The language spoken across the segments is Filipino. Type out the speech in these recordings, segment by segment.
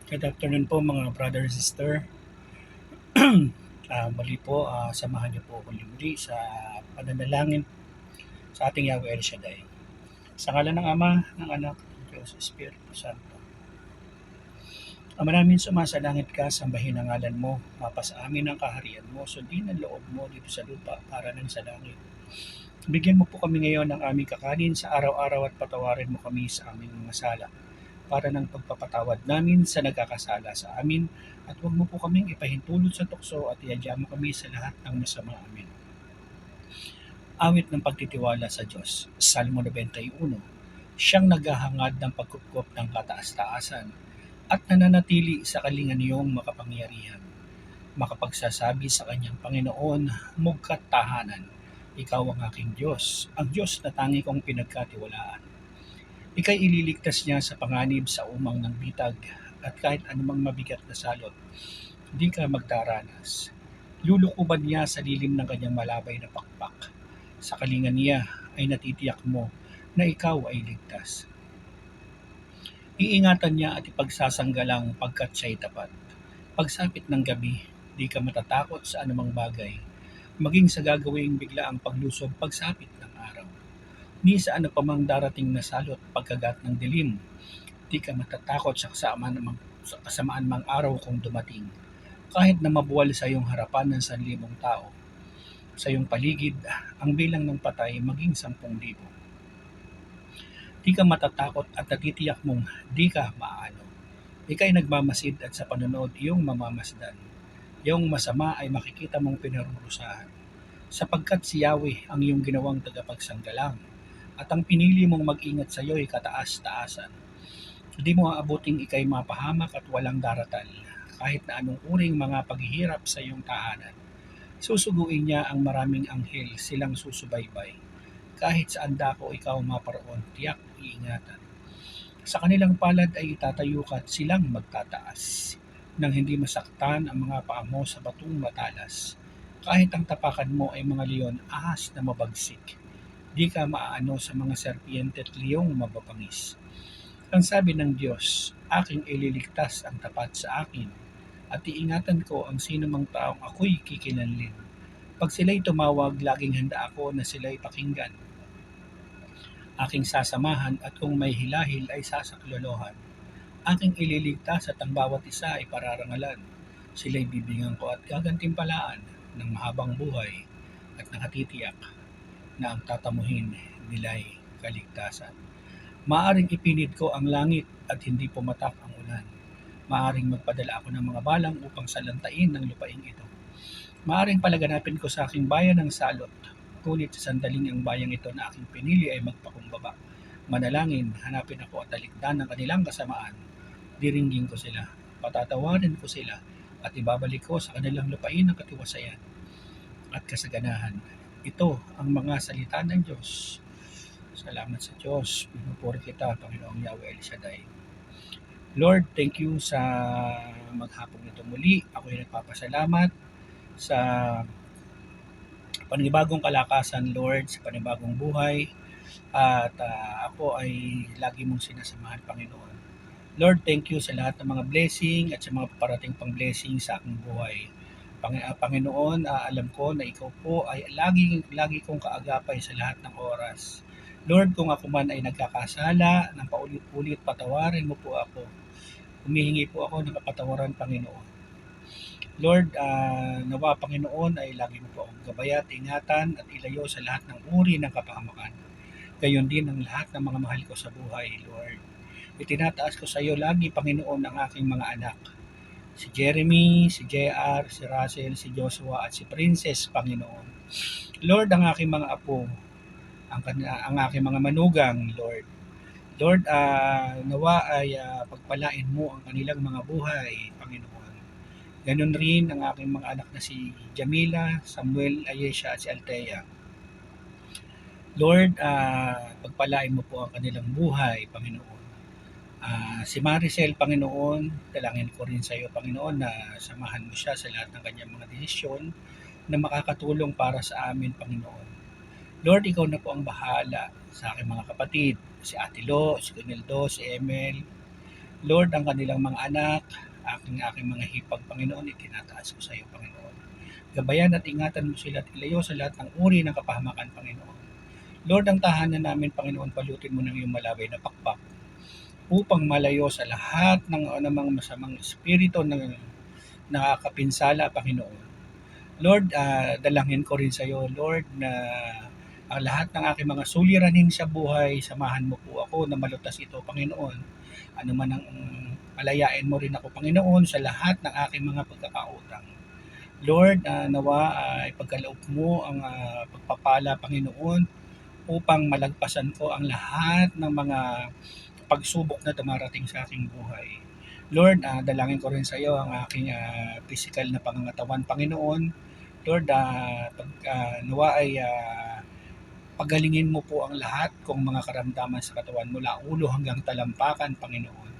Good afternoon po mga brother and sister. Muli po, samahan niyo po ako muli sa pananalangin sa ating Yahweh El Shaddai. Sa ngalan ng Ama, ng Anak, ng Diyos, Espiritu Santo. Ama namin, sumasalangit ka, sambahin ang ngalan mo, mapasa amin ang kaharian mo, sundin ang loob mo dito sa lupa para nang sa langit. Bigyan mo po kami ngayon ng aming kakanin sa araw-araw at patawarin mo kami sa aming mga sala para ng pagpapatawad namin sa nagkakasala sa amin at huwag mo po kaming ipahintulot sa tukso at iadya mo kami sa lahat ng masama. Amin. Awit ng pagtitiwala sa Diyos. Salmo 91. Siyang naghahangad ng pagkupkop ng kataas-taasan at nananatili sa kalingan niyong makapangyarihan. Makapagsasabi sa kanyang Panginoon, mugkat tahanan. Ikaw ang aking Diyos, ang Diyos na tangi kong pinagkatiwalaan. Ika'y ililigtas niya sa panganib sa umang ng bitag at kahit anumang mabigat na salot, hindi ka magdaranas. Lulukuban niya sa lilim ng kanyang malabay na pakpak. Sa kalingan niya ay natitiyak mo na ikaw ay ligtas. Iingatan niya at ipagsasanggalang pagkat siya'y tapat. Pagsapit ng gabi, di ka matatakot sa anumang bagay, maging sa gagawing bigla ang paglusob pagsapit ng araw. Ni sa ano pa mang darating na salot pagkagat ng dilim, di ka matatakot sa kasamaan mang araw kung dumating. Kahit na mabuwal sa iyong harapan ng 1,000 tao, sa iyong paligid, ang bilang ng patay maging 10,000. Di ka matatakot at natitiyak mong di ka maaano. Ika'y nagmamasid at sa panonood iyong mamamasdan. Iyong masama ay makikita mong pinarurusahan. Sapagkat si Yahweh ang iyong ginawang tagapagsanggalang at ang pinili mong mag-ingat sa iyo ay kataas-taasan. Hindi mo aabuting ika'y mapahamak at walang daratal, kahit na anong uring mga paghihirap sa iyong tahanan. Susuguin niya ang maraming anghel, silang susubaybay. Kahit saan dako ikaw maparoon, tiyak iingatan. Sa kanilang palad ay itatayo ka at silang magtataas, nang hindi masaktan ang mga paa mo sa batong matalas. Kahit ang tapakan mo ay mga leon, ahas na mabagsik, di ka maaano sa mga serpiente at liyong mababangis. Ang sabi ng Diyos, aking ililigtas ang tapat sa akin, at iingatan ko ang sinumang taong ako'y kikilanlin. Pag sila'y tumawag, laging handa ako na sila'y pakinggan. Aking sasamahan at kung may hilahil ay sasaklolohan. Aking ililigtas at ang bawat isa ay pararangalan. Sila'y bibingan ko at gagantimpalaan ng mahabang buhay at nakatitiyak na ang tatamuhin nila'y kaligtasan. Maaring ipinit ko ang langit at hindi pumatak ang ulan. Maaring magpadala ako ng mga balang upang salantain ng lupaing ito. Maaring palaganapin ko sa aking bayan ng salot, ngunit sa sandaling ang bayang ito na aking pinili ay magpakumbaba. Manalangin, hanapin ako at talikdan ng kanilang kasamaan. Diringgin ko sila, patatawarin ko sila, at ibabalik ko sa kanilang lupain ng katiwasayan at kasaganahan. Ito ang mga salita ng Diyos. Salamat sa Diyos. Pinupuri kita, Panginoong Yahweh El Shaddai. Lord, thank you sa maghapong nito muli. Ako ay nagpapasalamat sa panibagong kalakasan, Lord, sa panibagong buhay. At ako ay lagi mong sinasamahan, Panginoon. Lord, thank you sa lahat ng mga blessing at sa mga paparating pang blessing sa aking buhay. Panginoon, alam ko na ikaw po ay lagi kong kaagapay sa lahat ng oras. Lord, kung ako man ay nagkakasala ng paulit-ulit, patawarin mo po ako. Humihingi po ako ng kapatawaran, Panginoon. Lord, nawa Panginoon ay lagi mo po akong gabayan, ingatan at ilayo sa lahat ng uri ng kapahamakan. Gayon din ang lahat ng mga mahal ko sa buhay, Lord. Itinataas ko sa iyo lagi, Panginoon, ang aking mga anak. Si Jeremy, si JR, si Russell, si Joshua at si Princess, Panginoon. Lord, ang aking mga apo, ang aking mga manugang, Lord. Lord, nawa ay pagpalain mo ang kanilang mga buhay, Panginoon. Ganon rin ang aking mga anak na si Jamila, Samuel, Ayesha at si Althea. Lord, pagpalain mo po ang kanilang buhay, Panginoon. Si Maricel, Panginoon, dalangin ko rin sa iyo, Panginoon, na samahan mo siya sa lahat ng kanyang mga desisyon na makakatulong para sa amin, Panginoon. Lord, ikaw na po ang bahala sa aking mga kapatid, si Ate Lo, si Gunildo, si Emel, Lord, ang kanilang mga anak, aking mga hipag, Panginoon, itinataas ko sa iyo, Panginoon. Gabayan at ingatan mo sila at ilayo sa lahat ng uri ng kapahamakan, Panginoon. Lord, ang tahanan namin, Panginoon, palutin mo ng iyong malaway na pakpak upang malayo sa lahat ng anumang masamang espiritu na nakakapinsala, Panginoon. Lord, dalangin ko rin sa iyo, Lord, na ang lahat ng aking mga suliranin sa buhay, samahan mo po ako na malutas ito, Panginoon. Ano man ang palayain mo rin ako, Panginoon, sa lahat ng aking mga pagkakautang. Lord, nawa ay pagkaloob mo ang pagpapala, Panginoon, upang malagpasan ko ang lahat ng mga pagsubok na dumarating sa aking buhay. Lord, dalangin ko rin sa iyo ang aking physical na pangangatawan, Panginoon. Lord, nawa ay pagalingin mo po ang lahat kong mga karamdaman sa katawan mula ulo hanggang talampakan, Panginoon.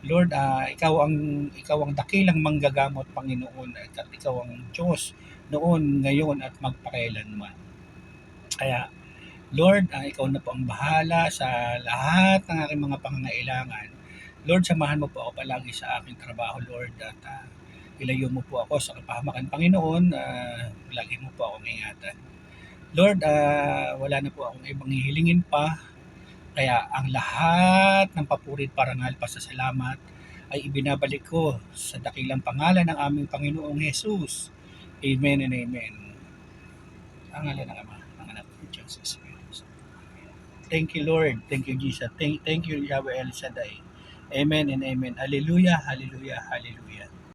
Lord, ikaw ang dakilang manggagamot, Panginoon, at ikaw ang Diyos noon, ngayon at magpakailanman. Kaya Lord, ikaw na po ang bahala sa lahat ng aking mga pangangailangan. Lord, samahan mo po ako palagi sa aking trabaho, Lord, at ilayo mo po ako sa kapahamakan, Panginoon. Lagi mo po akong ingatan. Lord, wala na po akong ibang hihilingin pa. Kaya ang lahat ng papurit, parangal, pasasalamat ay ibinabalik ko sa dakilang pangalan ng aming Panginoong Jesus. Amen and amen. Ang ngalan ng Ama, ng Anak, ng Diyos, sa Espiritu Santo. Thank you, Lord. Thank you, Jesus. Thank you, Yahweh El Shaddai. Amen and amen. Hallelujah, hallelujah, hallelujah.